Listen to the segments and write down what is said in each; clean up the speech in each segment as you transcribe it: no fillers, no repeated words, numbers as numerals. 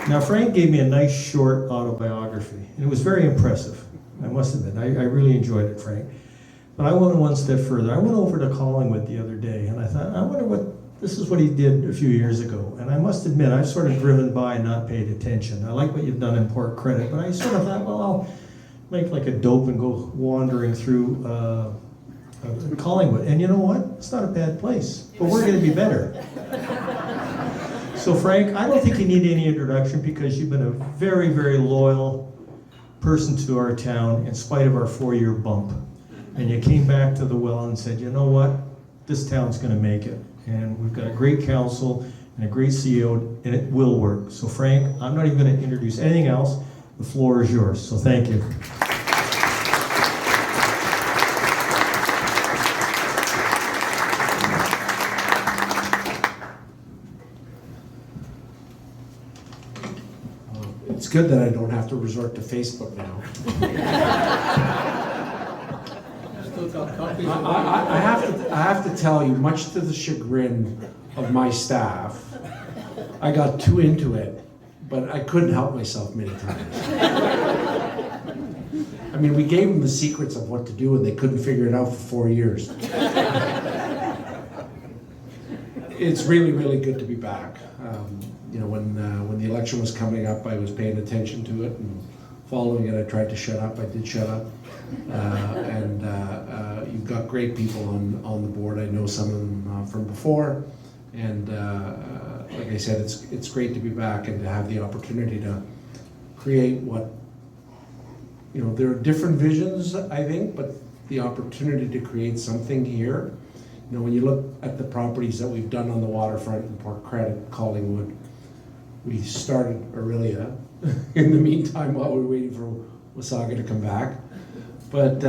Now, Frank gave me a nice short autobiography, and it was very impressive. I must admit, I really enjoyed it, Frank. But I went one step further. I went over to Collingwood the other day, and I thought, I wonder this is what he did a few years ago. And I must admit, I've sort of driven by and not paid attention. I like what you've done in Port Credit, but I sort of thought, well, I'll make like a dope and go wandering through Collingwood. And you know what? It's not a bad place, but we're going to be better. So Frank, I don't think you need any introduction because you've been a very, very loyal person to our town in spite of our 4-year bump. And you came back to the well and said, you know what? This town's going to make it. And we've got a great council and a great CEO, and it will work. So Frank, I'm not even going to introduce anything else. The floor is yours. So thank you. It's good that I don't have to resort to Facebook now. I have to tell you, much to the chagrin of my staff, I got too into it, but I couldn't help myself many times. I mean, we gave them the secrets of what to do and they couldn't figure it out for 4 years. It's really, really good to be back. You know, when the election was coming up, I was paying attention to it and following it. I tried to shut up. I did shut up. You've got great people on the board. I know some of them from before, and like I said, it's great to be back and to have the opportunity to create what, you know, there are different visions, I think, but the opportunity to create something here. You know, when you look at the properties that we've done on the waterfront in Port Credit, Collingwood, we started Aurelia in the meantime while we were waiting for Wasaga to come back. But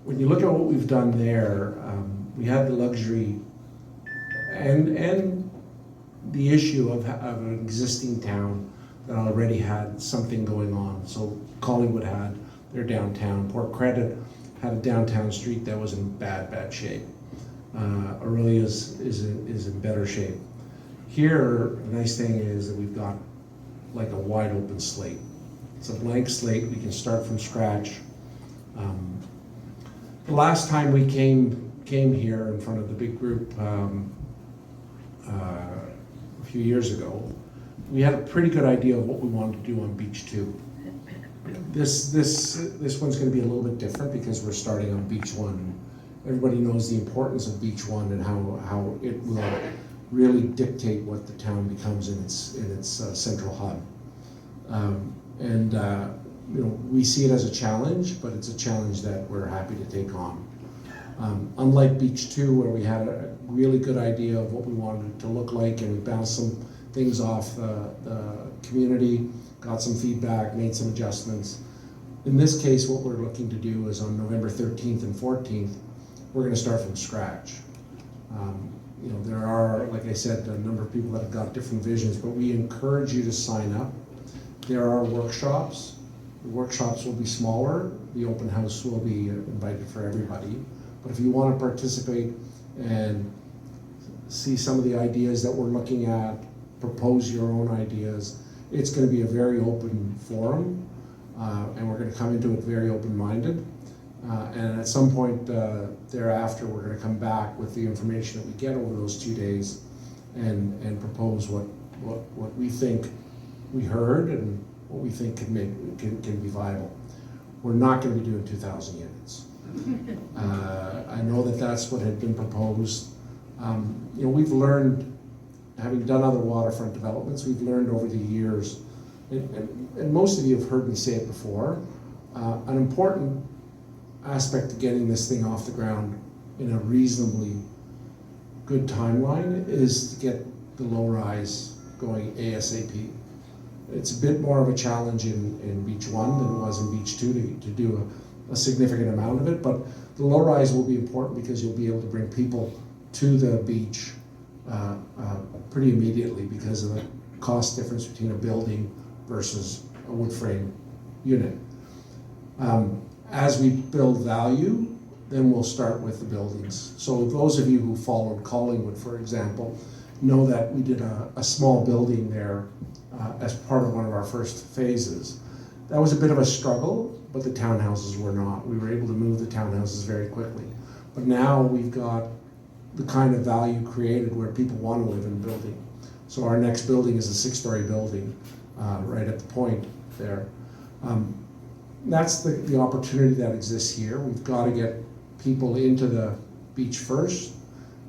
when you look at what we've done there, we had the luxury and the issue of an existing town that already had something going on. So Collingwood had their downtown. Port Credit had a downtown street that was in bad shape. Aurelia is in better shape. Here, the nice thing is that we've got like a wide open slate. It's a blank slate. We can start from scratch. The last time we came here in front of the big group a few years ago, we had a pretty good idea of what we wanted to do on Beach 2. This one's going to be a little bit different because we're starting on Beach 1. Everybody knows the importance of Beach 1 and how it will really dictate what the town becomes in its central hub. You know, we see it as a challenge, but it's a challenge that we're happy to take on. Unlike Beach 2, where we had a really good idea of what we wanted it to look like, and we bounced some things off the community, got some feedback, made some adjustments. In this case, what we're looking to do is on November 13th and 14th, we're going to start from scratch. You know, there are, like I said, a number of people that have got different visions, but we encourage you to sign up. There are workshops. The workshops will be smaller. The open house will be invited for everybody. But if you want to participate and see some of the ideas that we're looking at, propose your own ideas, it's going to be a very open forum, and we're going to come into it very open-minded. And at some point thereafter, we're going to come back with the information that we get over those 2 days and propose what we think we heard and what we think can be viable. We're not going to be doing 2,000 units. I know that that's what had been proposed. You know, we've learned, having done other waterfront developments, we've learned over the years, and most of you have heard me say it before, an important aspect of getting this thing off the ground in a reasonably good timeline is to get the low-rise going ASAP. It's a bit more of a challenge in Beach 1 than it was in Beach 2 to do a significant amount of it, but the low-rise will be important because you'll be able to bring people to the beach pretty immediately because of the cost difference between a building versus a wood frame unit. As we build value, then we'll start with the buildings. So those of you who followed Collingwood, for example, know that we did a small building there as part of one of our first phases. That was a bit of a struggle, but the townhouses were not. We were able to move the townhouses very quickly. But now we've got the kind of value created where people want to live in a building. So our next building is a 6-story building right at the point there. That's the opportunity that exists here. We've got to get people into the beach first,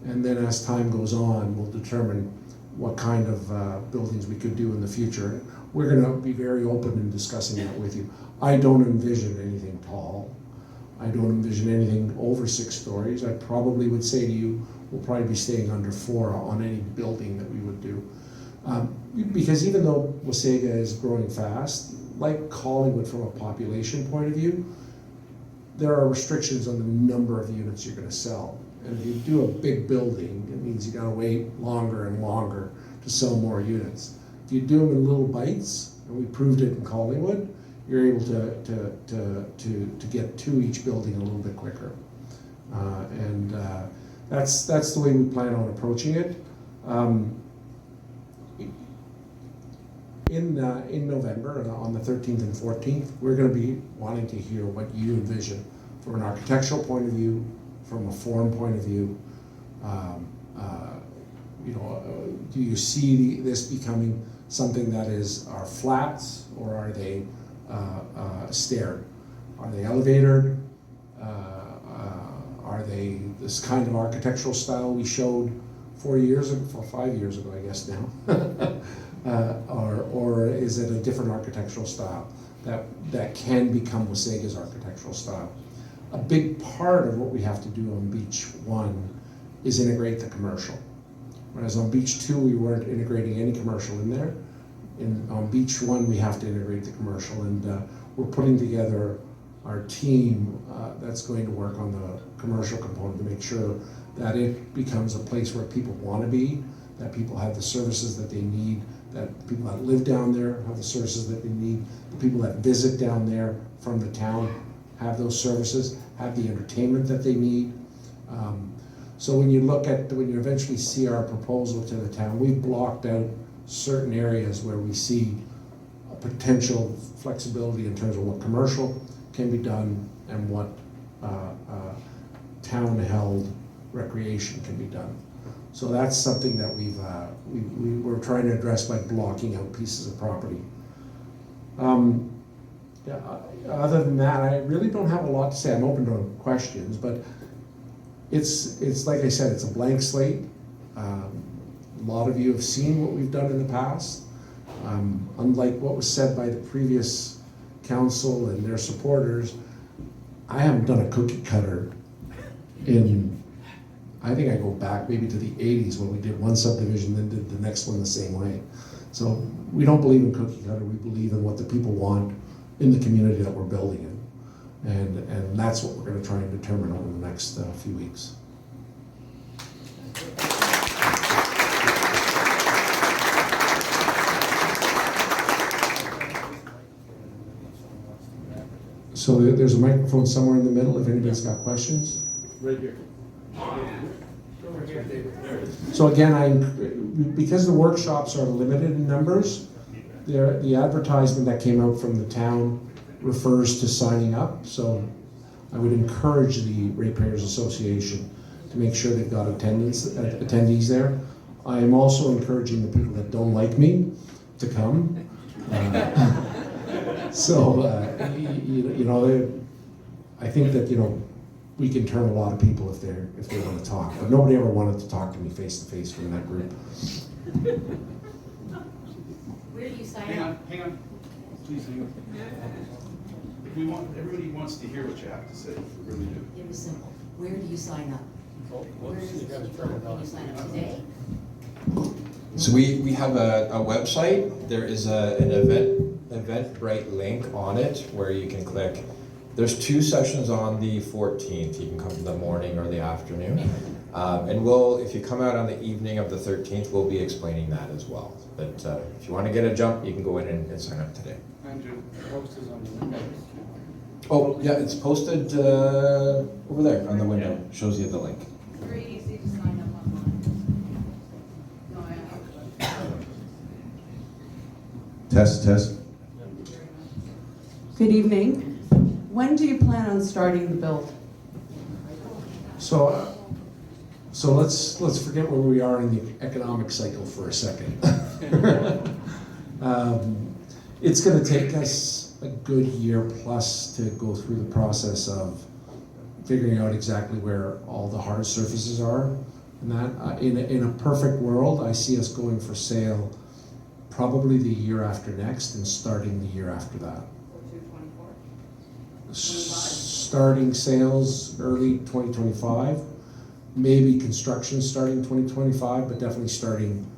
and then as time goes on, we'll determine what kind of buildings we could do in the future. We're going to be very open in discussing that with you. I don't envision anything tall. I don't envision anything over 6 stories. I probably would say to you, we'll probably be staying under 4 on any building that we would do. Because even though Wasaga is growing fast, like Collingwood from a population point of view, there are restrictions on the number of units you're going to sell. And if you do a big building, it means you got to wait longer and longer to sell more units. If you do them in little bites, and we proved it in Collingwood, you're able to get to each building a little bit quicker. That's the way we plan on approaching it. In November, on the 13th and 14th, we're going to be wanting to hear what you envision from an architectural point of view, from a form point of view. Do you see this becoming something that are flats, or are they staired? Are they elevated? Are they this kind of architectural style we showed 5 years ago, I guess now? Or is it a different architectural style that can become Wasaga's architectural style? A big part of what we have to do on Beach 1 is integrate the commercial. Whereas on Beach 2, we weren't integrating any commercial in there. On Beach 1, we have to integrate the commercial, and we're putting together our team that's going to work on the commercial component to make sure that it becomes a place where people want to be, that people have the services that they need, that people that live down there have the services that they need, the people that visit down there from the town have those services, have the entertainment that they need. So when you eventually see our proposal to the town, we've blocked out certain areas where we see a potential flexibility in terms of what commercial can be done and what town-held recreation can be done. So that's something that we're trying to address by blocking out pieces of property. Other than that, I really don't have a lot to say. I'm open to questions, but it's like I said, it's a blank slate. A lot of you have seen what we've done in the past. Unlike what was said by the previous council and their supporters, I haven't done a cookie cutter I think I go back maybe to the 80s when we did one subdivision, then did the next one the same way. So we don't believe in cookie cutter, we believe in what the people want in the community that we're building in. And that's what we're going to try and determine over the next few weeks. So there's a microphone somewhere in the middle if anybody's got questions. Right here. So again, because the workshops are limited in numbers, the advertisement that came out from the town refers to signing up. So I would encourage the Ratepayers Association to make sure they've got attendees there. I am also encouraging the people that don't like me to come. I think that we can turn a lot of people if they want to talk. But nobody ever wanted to talk to me face to face from that group. Where do you sign Hang up? on, please hang on. Everybody wants to hear what you have to say, we really do. It was simple. Where do you sign up? Where is it? Can you sign up today? So we have a website. There is an Eventbrite link on it where you can click. There's 2 sessions on the 14th. You can come in the morning or the afternoon. And if you come out on the evening of the 13th, we'll be explaining that as well. But if you want to get a jump, you can go in and sign up today. Andrew, post is on the window. Oh, yeah, it's posted over there on the window. Shows you the link. Very easy to sign up online. No, Test, test. Good evening. When do you plan on starting the build? So let's forget where we are in the economic cycle for a second. It's going to take us a good year plus to go through the process of figuring out exactly where all the hard surfaces are. And that, in a perfect world, I see us going for sale probably the year after next and starting the year after that. Starting sales early 2025, maybe construction starting 2025, but definitely starting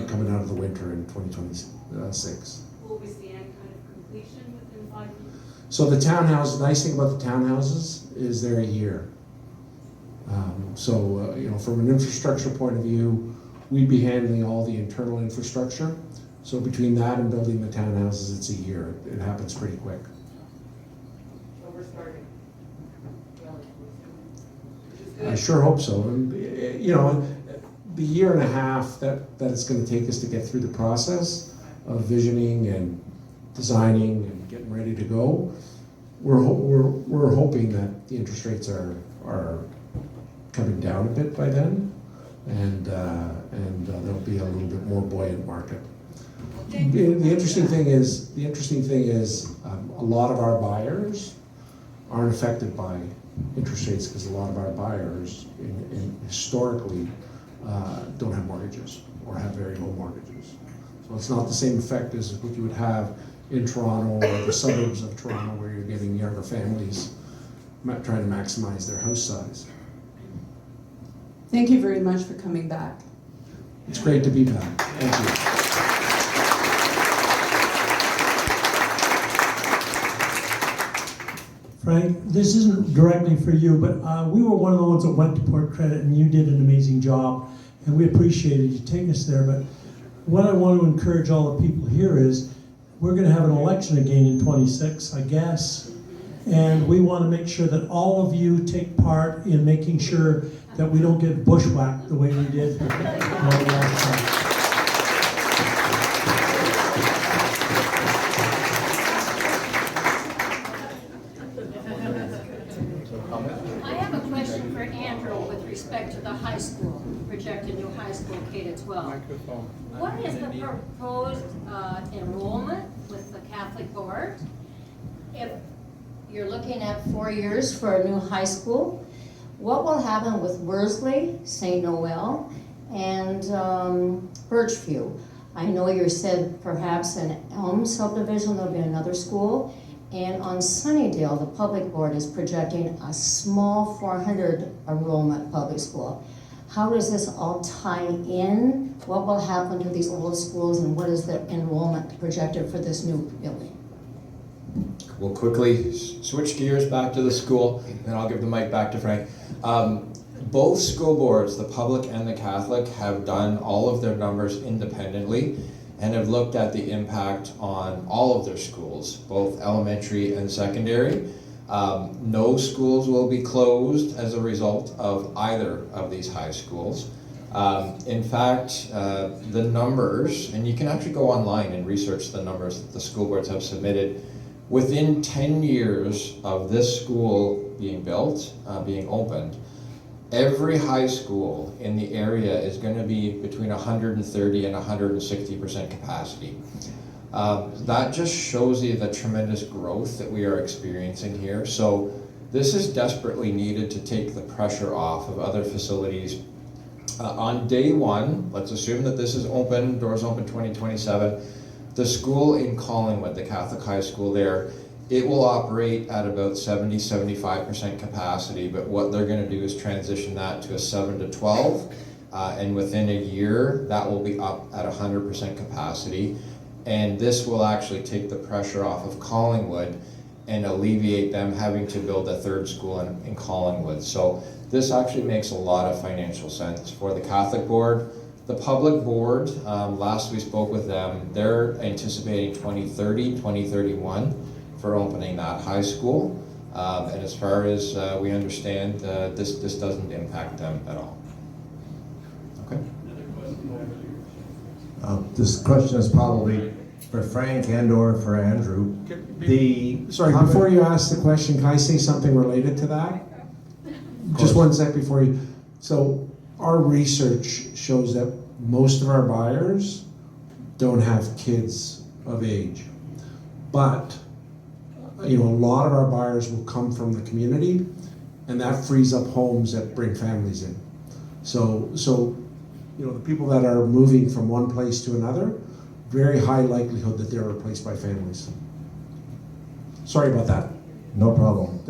coming out of the winter in 2026. Will we see any kind of completion within 5 years? So the townhouse, the nice thing about the townhouses is they're a year. From an infrastructure point of view, we'd be handling all the internal infrastructure. So between that and building the townhouses, it's a year. It happens pretty quick. So we're starting relatively soon, which is good. I sure hope so. And, the year and a half that it's going to take us to get through the process of visioning and designing and getting ready to go, we're hoping that the interest rates are coming down a bit by then, and there'll be a little bit more buoyant market. The interesting thing is a lot of our buyers aren't affected by interest rates because a lot of our buyers historically don't have mortgages or have very low mortgages. So it's not the same effect as what you would have in Toronto or the suburbs of Toronto, where you're getting younger families trying to maximize their house size. Thank you very much for coming back. It's great to be back. Thank you. Frank, this isn't directly for you, but we were one of the ones that went to Port Credit, and you did an amazing job, and we appreciated you taking us there. But what I want to encourage all the people here is we're going to have an election again in 26, I guess, and we want to make sure that all of you take part in making sure that we don't get bushwhacked the way we did last time. I have a question for Andrew with respect to the high school, projected new high school K-12. What is the proposed enrollment with the Catholic Board? If you're looking at 4 years for a new high school, what will happen with Worsley, St. Noel, and Birchview? I know you said perhaps in Elm subdivision there'll be another school, and on Sunnydale, the public board is projecting a small 400 enrollment public school. How does this all tie in? What will happen to these old schools, and what is the enrollment projected for this new building? We'll quickly switch gears back to the school, and I'll give the mic back to Frank. Both school boards, the public and the Catholic, have done all of their numbers independently and have looked at the impact on all of their schools, both elementary and secondary. No schools will be closed as a result of either of these high schools. In fact, the numbers, and you can actually go online and research the numbers that the school boards have submitted, within 10 years of this school being built, being opened, every high school in the area is going to be between 130 and 160% capacity. That just shows you the tremendous growth that we are experiencing here. So this is desperately needed to take the pressure off of other facilities. On day one, let's assume that this is open, doors open 2027, the school in Collingwood, the Catholic high school there, it will operate at about 70-75% capacity, but what they're going to do is transition that to a 7 to 12, and within a year that will be up at 100% capacity, and this will actually take the pressure off of Collingwood and alleviate them having to build a third school in Collingwood. So this actually makes a lot of financial sense for the Catholic board. The public board, last we spoke with them, they're anticipating 2030, 2031 for opening that high school. And as far as we understand, this doesn't impact them at all. Okay. This question is probably for Frank and/or for Andrew. Sorry, before you ask the question, can I say something related to that? Just one sec before you. So our research shows that most of our buyers don't have kids of age. But, a lot of our buyers will come from the community, and that frees up homes that bring families in. So the people that are moving from one place to another, very high likelihood that they're replaced by families. Sorry about that. No problem.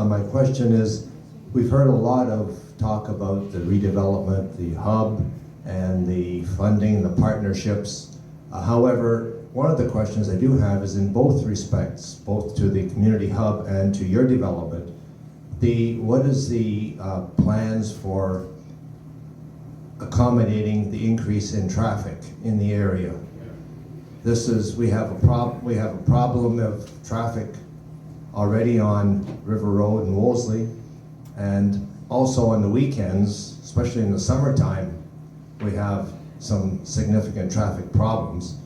My question is, we've heard a lot of talk about the redevelopment, the hub, and the funding, the partnerships. However, one of the questions I do have is in both respects, both to the community hub and to your development. What is the plans for accommodating the increase in traffic in the area? We have a problem of traffic already on River Road and Wolseley, and also on the weekends, especially in the summertime, we have some significant traffic problems.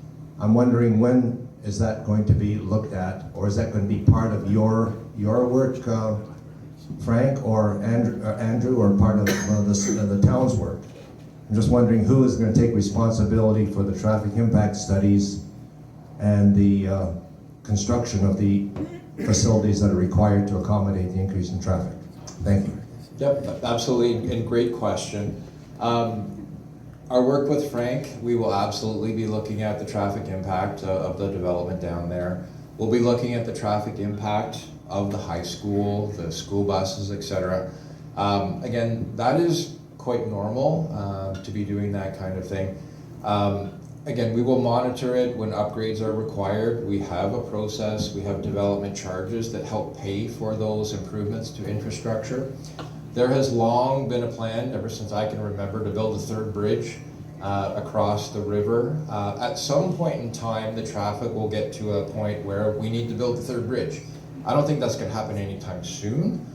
I'm wondering, when is that going to be looked at, or is that going to be part of your work, Frank or Andrew, or part of the town's work? I'm just wondering who is going to take responsibility for the traffic impact studies and the construction of the facilities that are required to accommodate the increase in traffic. Thank you. Yep, absolutely, and great question. Our work with Frank, we will absolutely be looking at the traffic impact of the development down there. We'll be looking at the traffic impact of the high school, the school buses, etc. Again, that is quite normal to be doing that kind of thing. Again, we will monitor it when upgrades are required. We have a process, we have development charges that help pay for those improvements to infrastructure. There has long been a plan, ever since I can remember, to build a third bridge across the river. At some point in time, the traffic will get to a point where we need to build the third bridge. I don't think that's going to happen anytime soon,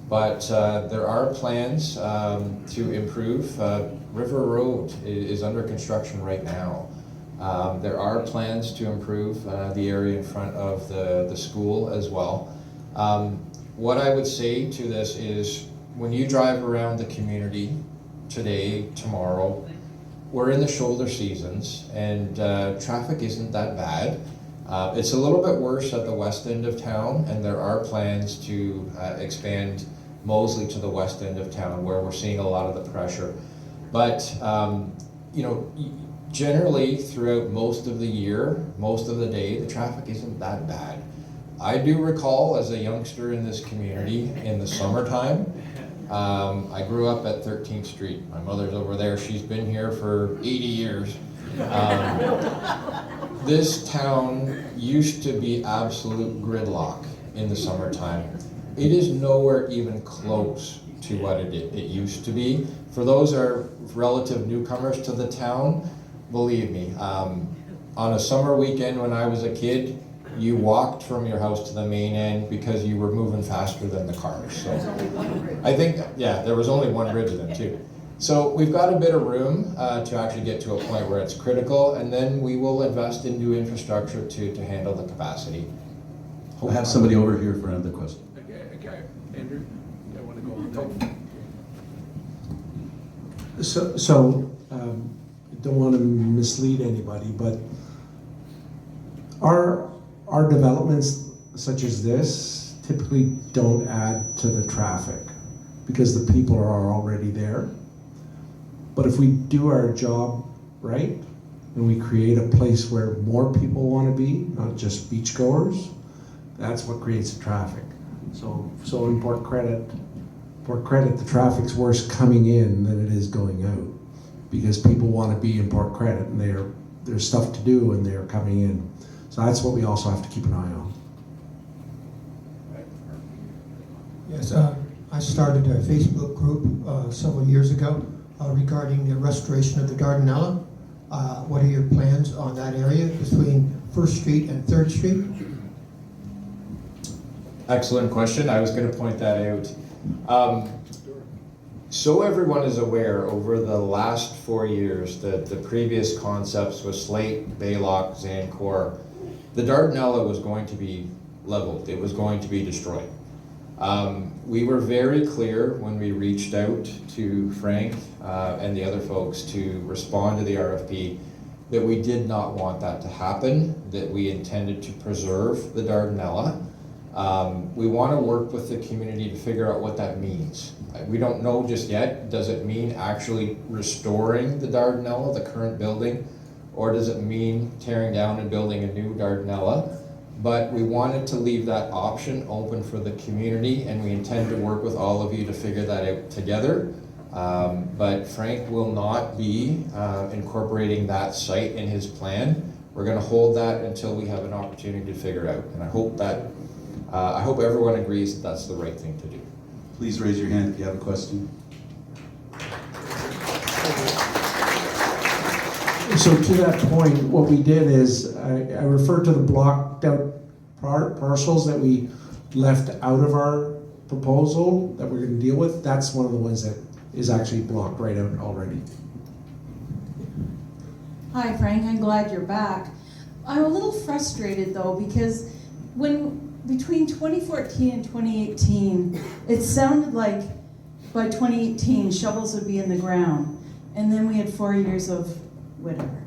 but there are plans to improve. River Road is under construction right now. There are plans to improve the area in front of the school as well. What I would say to this is, when you drive around the community today, tomorrow, we're in the shoulder seasons, and traffic isn't that bad. It's a little bit worse at the west end of town, and there are plans to expand Moseley to the west end of town, where we're seeing a lot of the pressure. But generally throughout most of the year, most of the day, the traffic isn't that bad. I do recall, as a youngster in this community, in the summertime, I grew up at 13th Street. My mother's over there. She's been here for 80 years. This town used to be absolute gridlock in the summertime. It is nowhere even close to what it used to be. For those who are relative newcomers to the town, believe me, on a summer weekend when I was a kid, you walked from your house to the main end because you were moving faster than the cars. So I think, yeah, there was only one bridge then too. So we've got a bit of room to actually get to a point where it's critical, and then we will invest in new infrastructure to handle the capacity. I have somebody over here for another question. Okay, Andrew, I want to go. So don't want to mislead anybody, but our developments such as this typically don't add to the traffic because the people are already there. But if we do our job right and we create a place where more people want to be, not just beachgoers, that's what creates the traffic. So in Port Credit, the traffic's worse coming in than it is going out because people want to be in Port Credit and there's stuff to do and they're coming in. So that's what we also have to keep an eye on. Yes, I started a Facebook group several years ago regarding the restoration of the Dardanella. What are your plans on that area between 1st Street and 3rd Street? Excellent question. I was going to point that out. So everyone is aware, over the last 4 years, the previous concepts with Slate, Baylock, Zancor, the Dardanella was going to be leveled. It was going to be destroyed. We were very clear when we reached out to Frank and the other folks to respond to the RFP that we did not want that to happen, that we intended to preserve the Dardanella. We want to work with the community to figure out what that means. We don't know just yet. Does it mean actually restoring the Dardanella, the current building, or does it mean tearing down and building a new Dardanella? But we wanted to leave that option open for the community, and we intend to work with all of you to figure that out together. But Frank will not be incorporating that site in his plan. We're going to hold that until we have an opportunity to figure it out. And I hope everyone agrees that that's the right thing to do. Please raise your hand if you have a question. So to that point, what we did is I referred to the blocked out parcels that we left out of our proposal that we're going to deal with. That's one of the ones that is actually blocked right out already. Hi Frank, I'm glad you're back. I'm a little frustrated though because between 2014 and 2018, it sounded like by 2018 shovels would be in the ground, and then we had 4 years of whatever.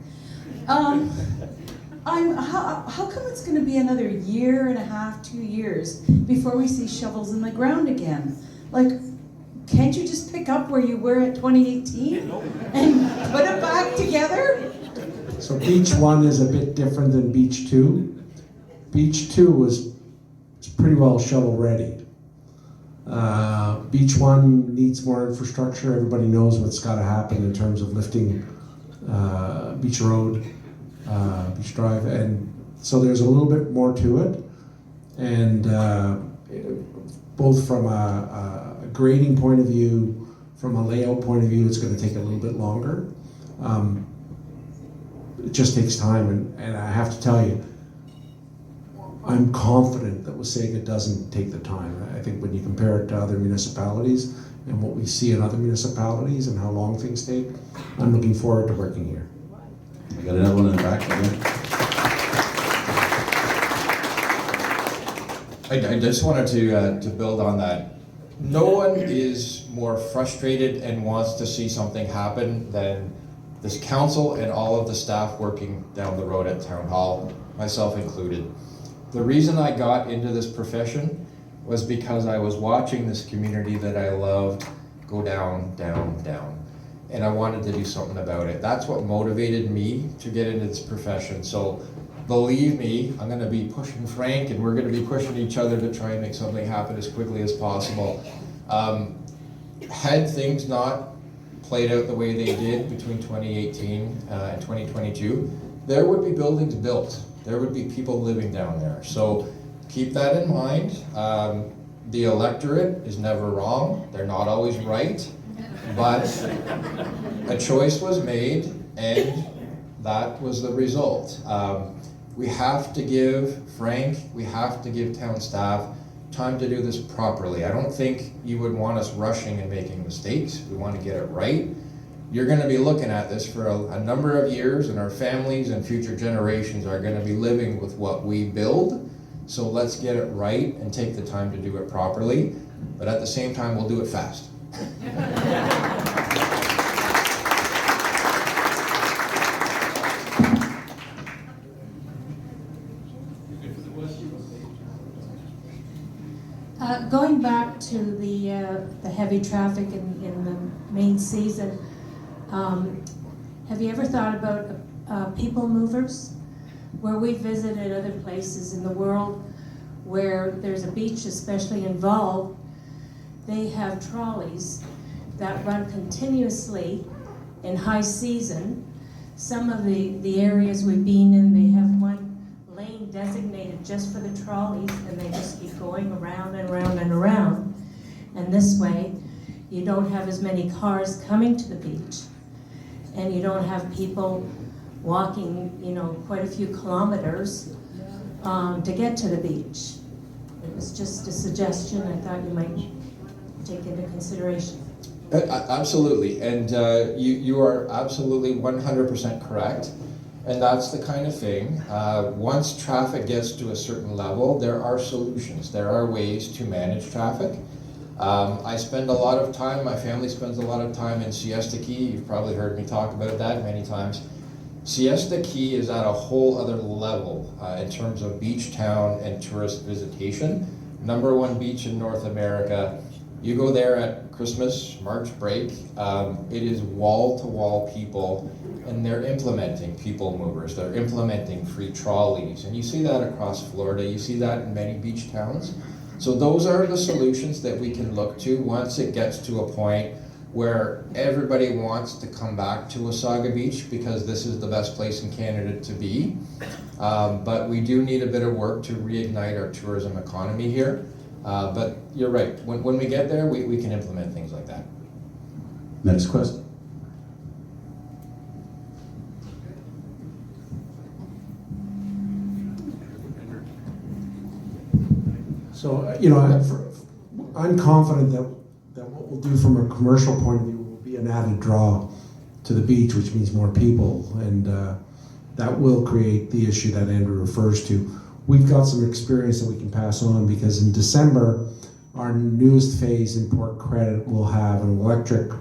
How come it's going to be another year and a half, 2 years before we see shovels in the ground again? Like, can't you just pick up where you were at 2018 and put it back together? So Beach 1 is a bit different than Beach 2. Beach 2 was pretty well shovel ready. Beach 1 needs more infrastructure. Everybody knows what's got to happen in terms of lifting Beach Road, Beach Drive, and so there's a little bit more to it. And both from a grading point of view, from a layout point of view, it's going to take a little bit longer. It just takes time, and I have to tell you, I'm confident that Wasaga doesn't take the time. I think when you compare it to other municipalities and what we see in other municipalities and how long things take, I'm looking forward to working here. I got another one in the back again. I just wanted to build on that. No one is more frustrated and wants to see something happen than this council and all of the staff working down the road at Town Hall, myself included. The reason I got into this profession was because I was watching this community that I loved go down, down, down. And I wanted to do something about it. That's what motivated me to get into this profession. So believe me, I'm gonna be pushing Frank, and we're gonna be pushing each other to try and make something happen as quickly as possible. Had things not played out the way they did between 2018 and 2022, there would be buildings built. There would be people living down there. So keep that in mind. The electorate is never wrong. They're not always right, but a choice was made, and that was the result. We have to give Frank, we have to give town staff time to do this properly. I don't think you would want us rushing and making mistakes. We want to get it right. You're going to be looking at this for a number of years, and our families and future generations are going to be living with what we build. So let's get it right and take the time to do it properly. But at the same time, we'll do it fast. Going back to the heavy traffic in the main season, have you ever thought about people movers? Where we visited other places in the world where there's a beach especially involved, they have trolleys that run continuously in high season. Some of the areas we've been in, they have one lane designated just for the trolleys, and they just keep going around and around and around. And this way, you don't have as many cars coming to the beach, and you don't have people walking, quite a few kilometers to get to the beach. It was just a suggestion I thought you might take into consideration. Absolutely, and you are absolutely 100% correct, and that's the kind of thing. Once traffic gets to a certain level, there are solutions. There are ways to manage traffic. I spend a lot of time, my family spends a lot of time in Siesta Key. You've probably heard me talk about that many times. Siesta Key is at a whole other level in terms of beach town and tourist visitation. #1 beach in North America. You go there at Christmas, March break, it is wall-to-wall people, and they're implementing people movers. They're implementing free trolleys, and you see that across Florida. You see that in many beach towns. So those are the solutions that we can look to once it gets to a point where everybody wants to come back to Wasaga Beach because this is the best place in Canada to be. But we do need a bit of work to reignite our tourism economy here. But you're right, when we get there, we can implement things like that. Next question. So, I'm confident that what we'll do from a commercial point of view will be an added draw to the beach, which means more people, and that will create the issue that Andrew refers to. We've got some experience that we can pass on because in December, our newest phase in Port Credit will have an electric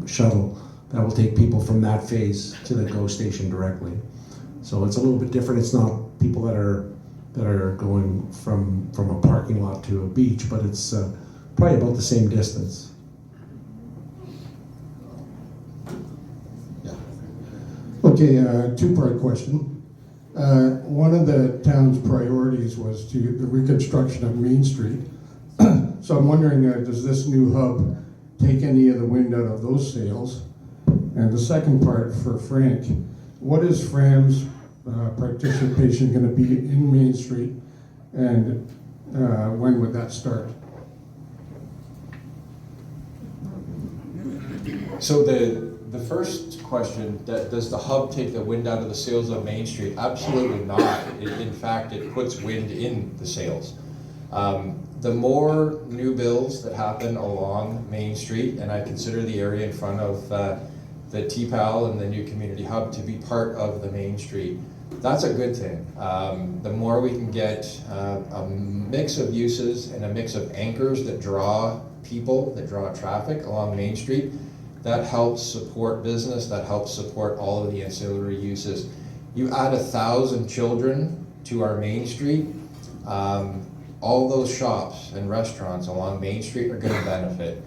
shuttle that will take people from that phase to the GO station directly. So it's a little bit different. It's not people that are going from a parking lot to a beach, but it's probably about the same distance. Okay, two-part question. One of the town's priorities was the reconstruction of Main Street. So I'm wondering, does this new hub take any of the wind out of those sails? And the second part for Frank, what is Fram's participation going to be in Main Street, and when would that start? So the first question, does the hub take the wind out of the sails of Main Street? Absolutely not. In fact, it puts wind in the sails. The more new builds that happen along Main Street, and I consider the area in front of the TPAL and the new community hub to be part of the Main Street, that's a good thing. The more we can get a mix of uses and a mix of anchors that draw people, that draw traffic along Main Street, that helps support business, that helps support all of the ancillary uses. You add 1,000 children to our Main Street, all those shops and restaurants along Main Street are gonna benefit.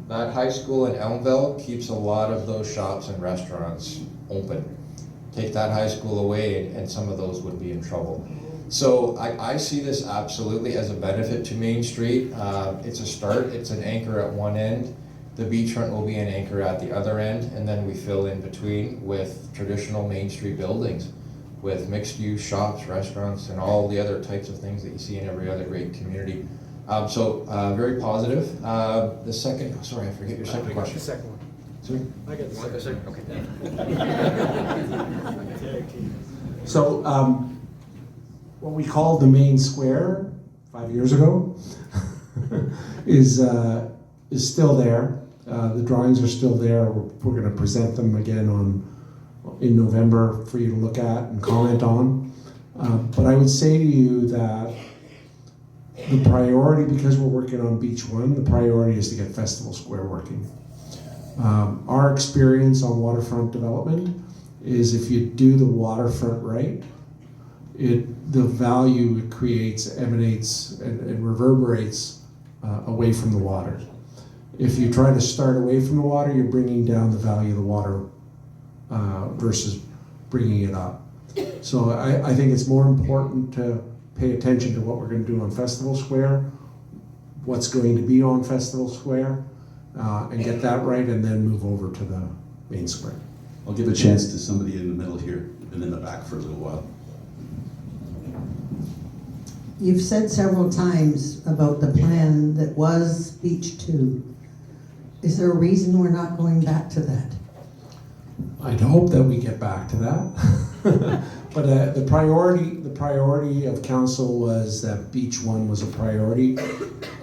That high school in Elmville keeps a lot of those shops and restaurants open. Take that high school away and some of those would be in trouble. So I see this absolutely as a benefit to Main Street. It's a start, it's an anchor at one end. The beachfront will be an anchor at the other end, and then we fill in between with traditional Main Street buildings, with mixed-use shops, restaurants, and all the other types of things that you see in every other great community. So very positive. The second, sorry, I forget your second question. The second one. Sorry? I got the second. Okay. So what we called the main square 5 years ago is still there. The drawings are still there. We're going to present them again in November for you to look at and comment on. But I would say to you that the priority, because we're working on Beach 1, the priority is to get Festival Square working. Our experience on waterfront development is if you do the waterfront right, the value it creates emanates and reverberates away from the water. If you try to start away from the water, you're bringing down the value of the water versus bringing it up. So I think it's more important to pay attention to what we're going to do on Festival Square, what's going to be on Festival Square, and get that right, and then move over to the main square. I'll give a chance to somebody in the middle here and in the back for a little while. You've said several times about the plan that was Beach 2. Is there a reason we're not going back to that? I'd hope that we get back to that. But the priority of council was that Beach 1 was a priority,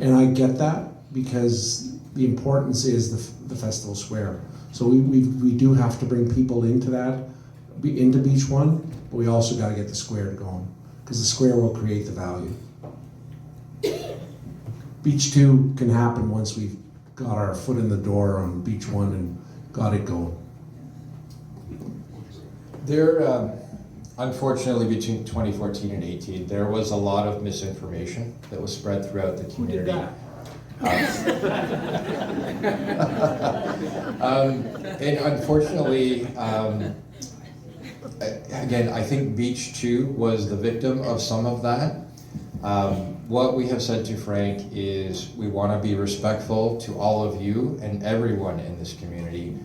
and I get that. because the importance is the festival square. So we do have to bring people into into Beach One, but we also got to get the square going, because the square will create the value. Beach Two can happen once we've got our foot in the door on Beach One and got it going. There, unfortunately, between 2014 and 18, there was a lot of misinformation that was spread throughout the community. And unfortunately, again, I think Beach 2 was the victim of some of that. What we have said to Frank is we want to be respectful to all of you and everyone in this community.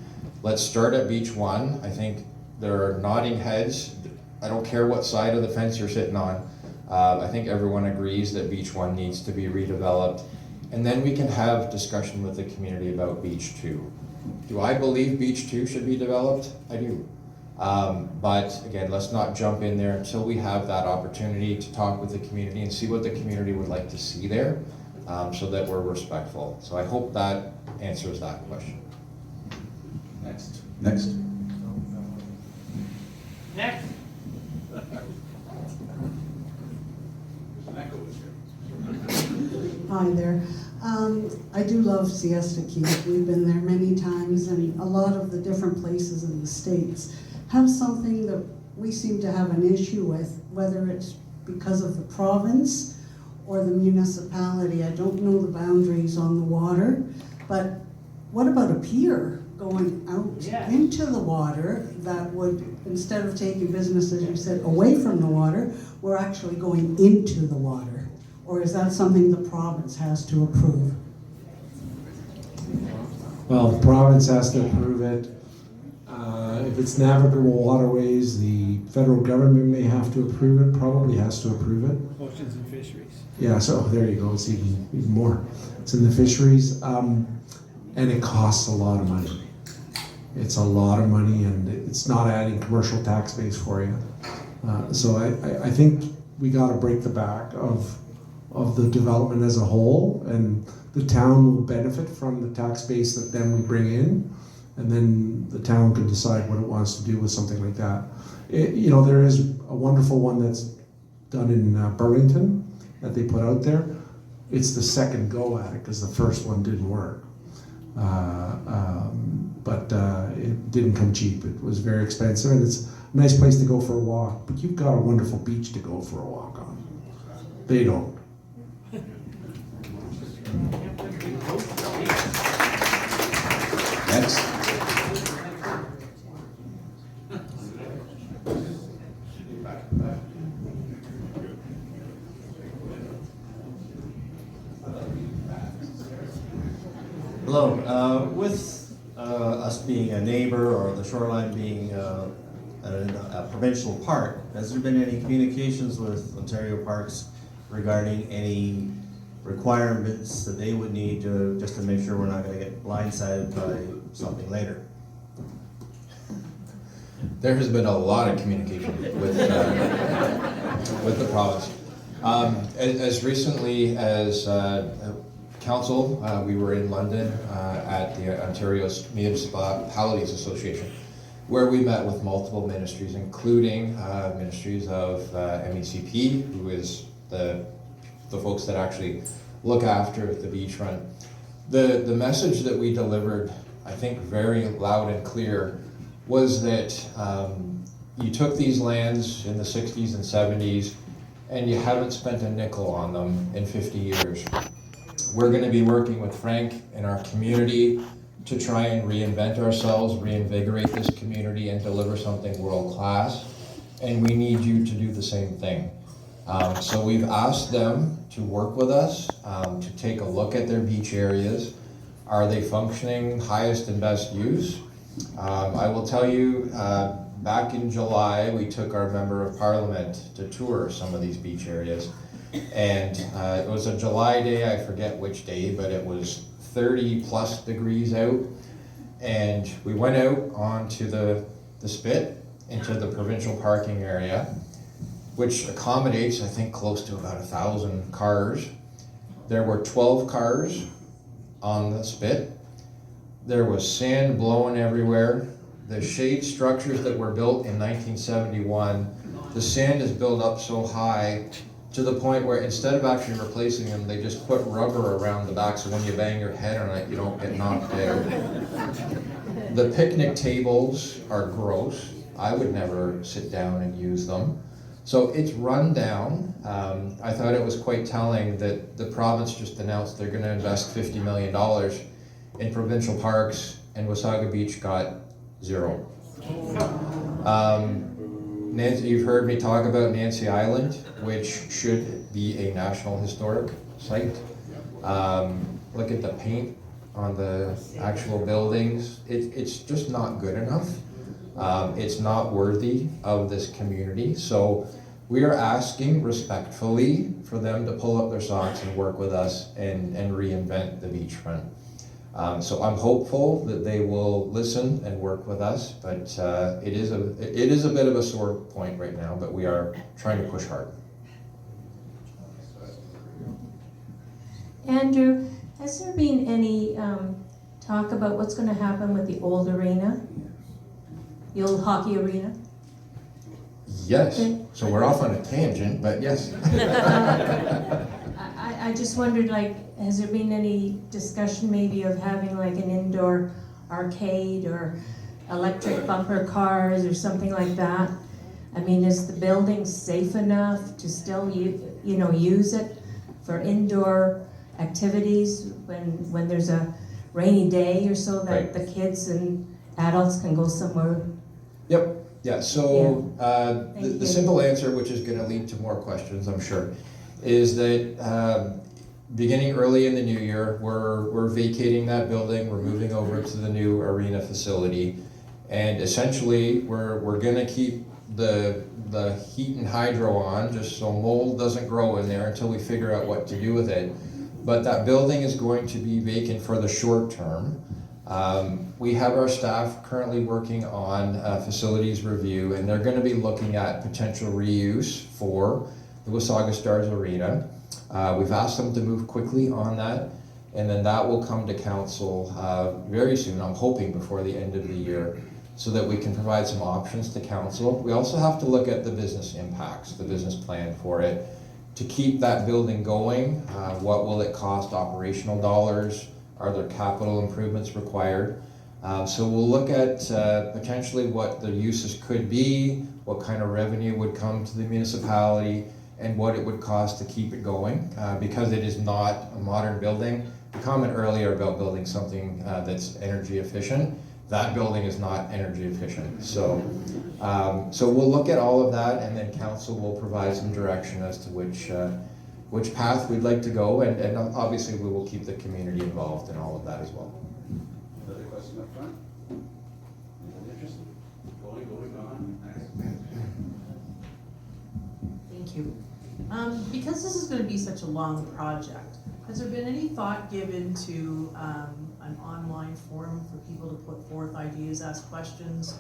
Let's start at Beach 1. I think there are nodding heads. I don't care what side of the fence you're sitting on. I think everyone agrees that Beach 1 needs to be redeveloped. And then we can have discussion with the community about Beach 2. Do I believe Beach 2 should be developed? I do. But again, let's not jump in there until we have that opportunity to talk with the community and see what the community would like to see there, so that we're respectful. So I hope that answers that question. Next. Next. Hi there. I do love Siesta Key. We've been there many times, and a lot of the different places in the States have something that we seem to have an issue with, whether it's because of the province or the municipality. I don't know the boundaries on the water, but what about a pier going out into the water that would, instead of taking business, as you said, away from the water, we're actually going into the water? Or is that something the province has to approve? Well, the province has to approve it. If it's navigable waterways, the federal government may have to approve it, probably has to approve it. Oceans and fisheries. Yeah, so there you go, it's even more. It's in the fisheries, and it costs a lot of money. It's a lot of money, and it's not adding commercial tax base for you. So I think we gotta break the back of the development as a whole, and the town will benefit from the tax base that then we bring in, and then the town can decide what it wants to do with something like that. There is a wonderful one that's done in Burlington that they put out there. It's the second go at it, because the first one didn't work. But it didn't come cheap. It was very expensive, and it's a nice place to go for a walk, but you've got a wonderful beach to go for a walk on. They don't. Next. Hello. With us being a neighbor or the shoreline being a provincial park, has there been any communications with Ontario Parks regarding any requirements that they would need just to make sure we're not going to get blindsided by something later? There has been a lot of communication with the province. As recently as council, we were in London at the Ontario Municipalities Association, where we met with multiple ministries, including ministries of MECP, who is the folks that actually look after the beachfront. The message that we delivered, I think very loud and clear, was that you took these lands in the 60s and 70s and you haven't spent a nickel on them in 50 years. We're going to be working with Frank and our community to try and reinvent ourselves, reinvigorate this community, and deliver something world-class. And we need you to do the same thing. So we've asked them to work with us, to take a look at their beach areas. Are they functioning highest and best use? I will tell you, back in July, we took our Member of Parliament to tour some of these beach areas. And it was a July day, I forget which day, but it was 30 plus degrees out. And we went out onto the spit, into the provincial parking area, which accommodates, I think, close to about 1,000 cars. There were 12 cars on the spit. There was sand blowing everywhere. The shade structures that were built in 1971, the sand is built up so high to the point where instead of actually replacing them, they just put rubber around the back so when you bang your head on it, you don't get knocked out. The picnic tables are gross. I would never sit down and use them. So it's run down. I thought it was quite telling that the province just announced they're gonna invest $50 million in provincial parks, and Wasaga Beach got 0. Nancy, you've heard me talk about Nancy Island, which should be a National Historic Site. Look at the paint on the actual buildings. It's just not good enough. It's not worthy of this community. So we are asking respectfully for them to pull up their socks and work with us and reinvent the beachfront. So I'm hopeful that they will listen and work with us, but it is a bit of a sore point right now, but we are trying to push hard. Andrew, has there been any talk about what's going to happen with the old arena, the old hockey arena? Yes, so we're off on a tangent, but yes. I just wondered, like, has there been any discussion maybe of having like an indoor arcade or electric bumper cars or something like that? I mean, is the building safe enough to still use it for indoor activities when there's a rainy day or so that Right. the kids and adults can go somewhere? Yep. Yeah, so Thank the you. simple answer, which is going to lead to more questions, I'm sure, is that beginning early in the new year, we're vacating that building, we're moving over to the new arena facility, and essentially we're going to keep the heat and hydro on just so mold doesn't grow in there until we figure out what to do with it. But that building is going to be vacant for the short term. We have our staff currently working on a facilities review, and they're going to be looking at potential reuse for the Wasaga Stars Arena. We've asked them to move quickly on that, and then that will come to council very soon, I'm hoping before the end of the year, so that we can provide some options to council. We also have to look at the business impacts, the business plan for it. To keep that building going, what will it cost operational dollars? Are there capital improvements required? So we'll look at potentially what the uses could be, what kind of revenue would come to the municipality, and what it would cost to keep it going, because it is not a modern building. The comment earlier about building something that's energy efficient, that building is not energy efficient. So we'll look at all of that, and then council will provide some direction as to which path we'd like to go, and obviously we will keep the community involved in all of that as well. Another question up front? Anyone interested? Going on. Thank you. Because this is going to be such a long project, has there been any thought given to an online forum for people to put forth ideas, ask questions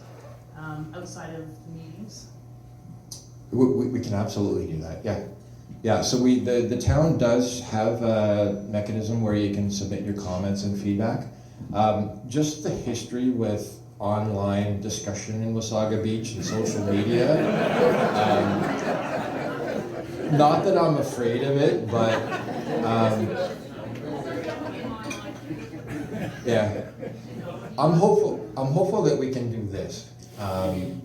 outside of the meetings? We can absolutely do that, yeah. Yeah, so the town does have a mechanism where you can submit your comments and feedback. Just the history with online discussion in Wasaga Beach and social media. Not that I'm afraid of it, but yeah. I'm hopeful that we can do this,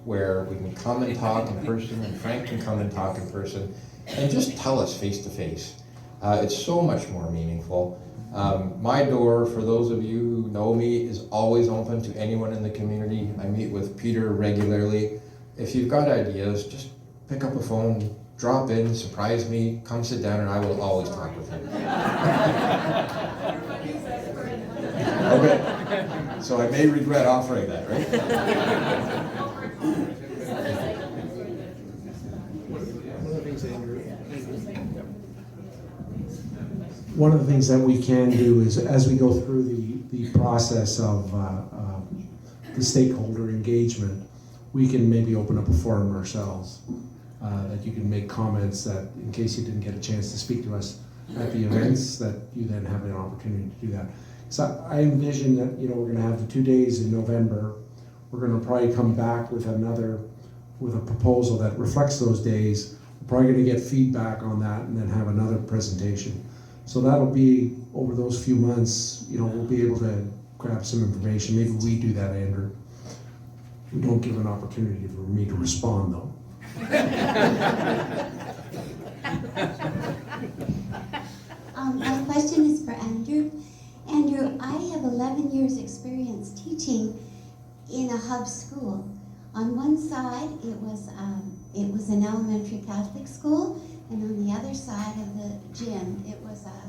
where we can come and talk in person, and Frank can come and talk in person, and just tell us face to face. It's so much more meaningful. My door, for those of you who know me, is always open to anyone in the community. I meet with Peter regularly. If you've got ideas, just pick up a phone, drop in, surprise me, come sit down, and I will always talk with him. Okay, so I may regret offering that, right? One of the things that we can do is, as we go through the process of the stakeholder engagement, we can maybe open up a forum ourselves, that you can make comments that, in case you didn't get a chance to speak to us at the events, that you then have an opportunity to do that. So I envision that, we're gonna have the 2 days in November. We're gonna probably come back with with a proposal that reflects those days. We're probably gonna get feedback on that and then have another presentation. So that'll be, over those few months, we'll be able to grab some information. Maybe we do that, Andrew. We don't give an opportunity for me to respond, though. My question is for Andrew. Andrew, I have 11 years experience teaching in a hub school. On one side, it was an elementary Catholic school, and on the other side of the gym, it was a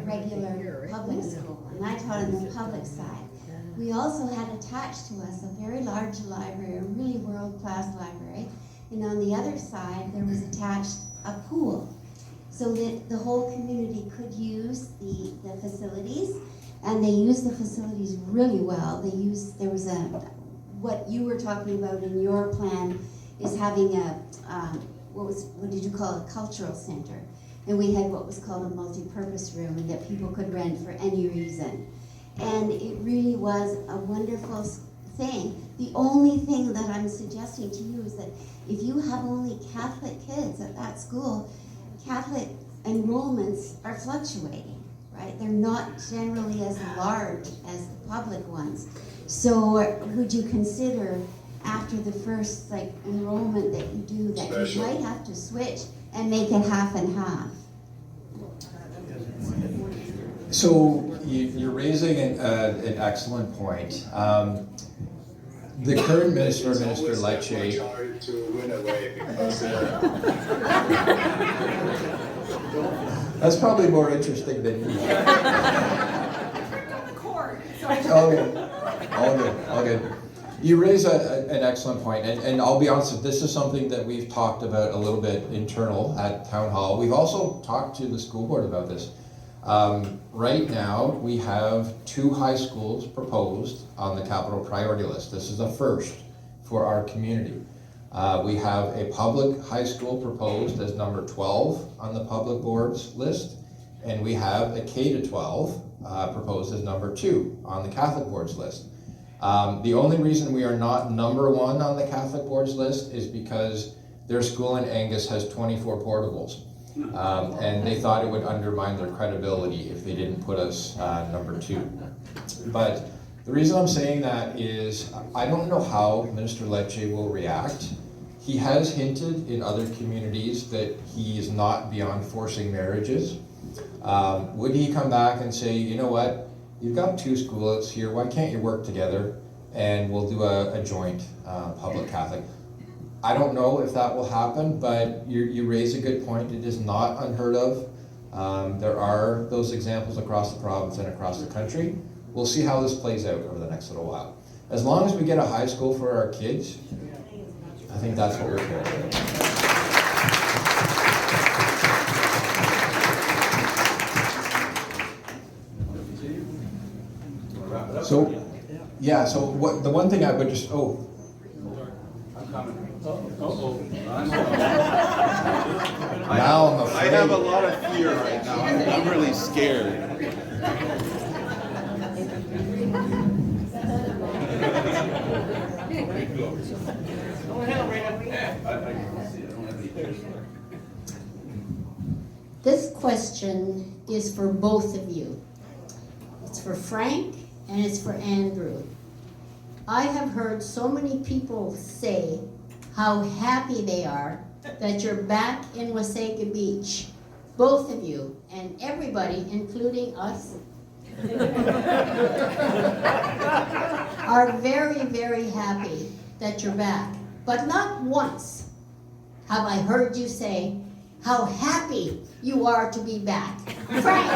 regular public school, and I taught on the public side. We also had attached to us a very large library, a really world-class library, and on the other side, there was attached a pool, so that the whole community could use the facilities, and they used the facilities really well. What you were talking about in your plan is having what did you call it, a cultural center. And we had what was called a multi-purpose room, and that people could rent for any reason. And it really was a wonderful thing. The only thing that I'm suggesting to you is that if you have only Catholic kids at that school, Catholic enrollments are fluctuating, right? They're not generally as large as the public ones. So would you consider, after the first enrollment that you do, that you might have to switch and make it half and half? So you're raising an excellent point. The current minister, Minister Lecce, that's probably more interesting than you. All good. You raise an excellent point, and I'll be honest, this is something that we've talked about a little bit internal at Town Hall. We've also talked to the school board about this. Right now, we have 2 high schools proposed on the capital priority list. This is a first for our community. We have a public high school proposed as number 12 on the public board's list, and we have a K-12 proposed as number 2 on the Catholic board's list. The only reason we are not number 1 on the Catholic board's list is because their school in Angus has 24 portables. And they thought it would undermine their credibility if they didn't put us number 2. But the reason I'm saying that is I don't know how Minister Lecce will react. He has hinted in other communities that he is not beyond forcing marriages. Would he come back and say, you know what, you've got 2 schools here, why can't you work together and we'll do a joint public Catholic? I don't know if that will happen, but you raise a good point. It is not unheard of. There are those examples across the province and across the country. We'll see how this plays out over the next little while. As long as we get a high school for our kids, I think that's what we're here for. So the one thing I would just, I'm coming. Now I'm afraid. I have a lot of fear right now. I'm really scared. This question is for both of you. It's for Frank and it's for Andrew. I have heard so many people say how happy they are that you're back in Wasaga Beach. Both of you and everybody, including us, are very, very happy that you're back. But not once have I heard you say how happy you are to be back. Frank!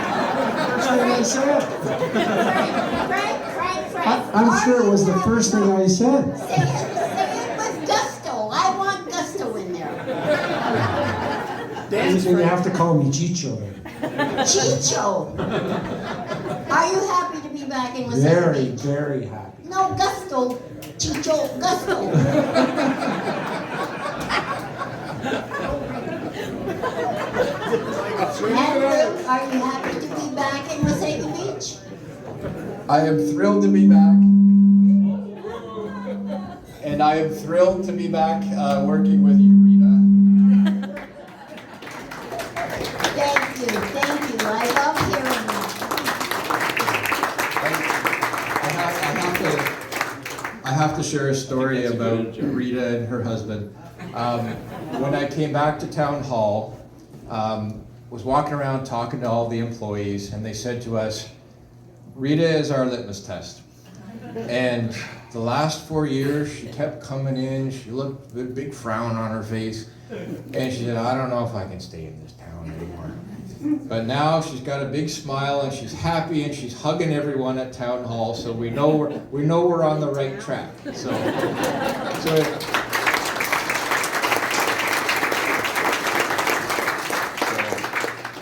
Frank. I'm sure it was the first thing I said. Say it with gusto. I want gusto in there. Then you have to call me Chicho then. Chicho! Are you happy to be back in Wasaga Very, Beach? very happy. No, gusto. Chicho, gusto. Andrew, are you happy to be back? back in Wasaga Beach? I am thrilled to be back. And I am thrilled to be back working with you, Rita. Thank you. I love hearing that. I have to share a story about Rita and her husband. When I came back to town hall, was walking around talking to all the employees, and they said to us, Rita is our litmus test. And the last 4 years, she kept coming in, she looked with a big frown on her face, and she said, I don't know if I can stay in this town anymore. But now she's got a big smile and she's happy and she's hugging everyone at town hall, so we know we're on the right track.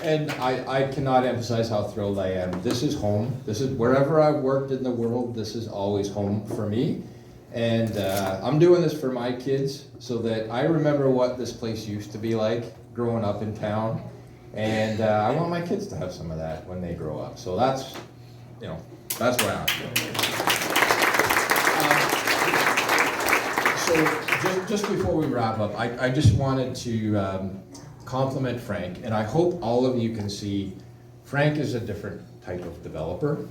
And I cannot emphasize how thrilled I am. This is home. This is wherever I've worked in the world, this is always home for me. And I'm doing this for my kids so that I remember what this place used to be like growing up in town. And I want my kids to have some of that when they grow up. So that's where I'm at. So just before we wrap up, I just wanted to compliment Frank, and I hope all of you can see Frank is a different type of developer.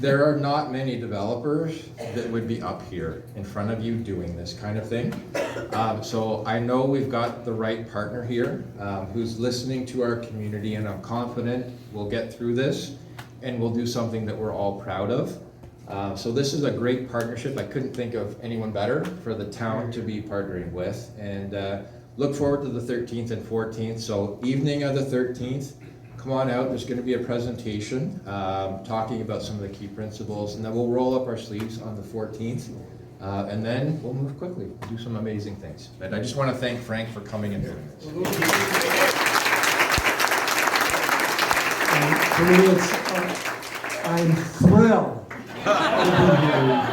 There are not many developers that would be up here in front of you doing this kind of thing. So I know we've got the right partner here who's listening to our community, and I'm confident we'll get through this and we'll do something that we're all proud of. So this is a great partnership. I couldn't think of anyone better for the town to be partnering with, and look forward to the 13th and 14th. So evening of the 13th, come on out. There's going to be a presentation talking about some of the key principles, and then we'll roll up our sleeves on the 14th, and then we'll move quickly, do some amazing things. But I just want to thank Frank for coming and doing this. For me, I'm thrilled to be here.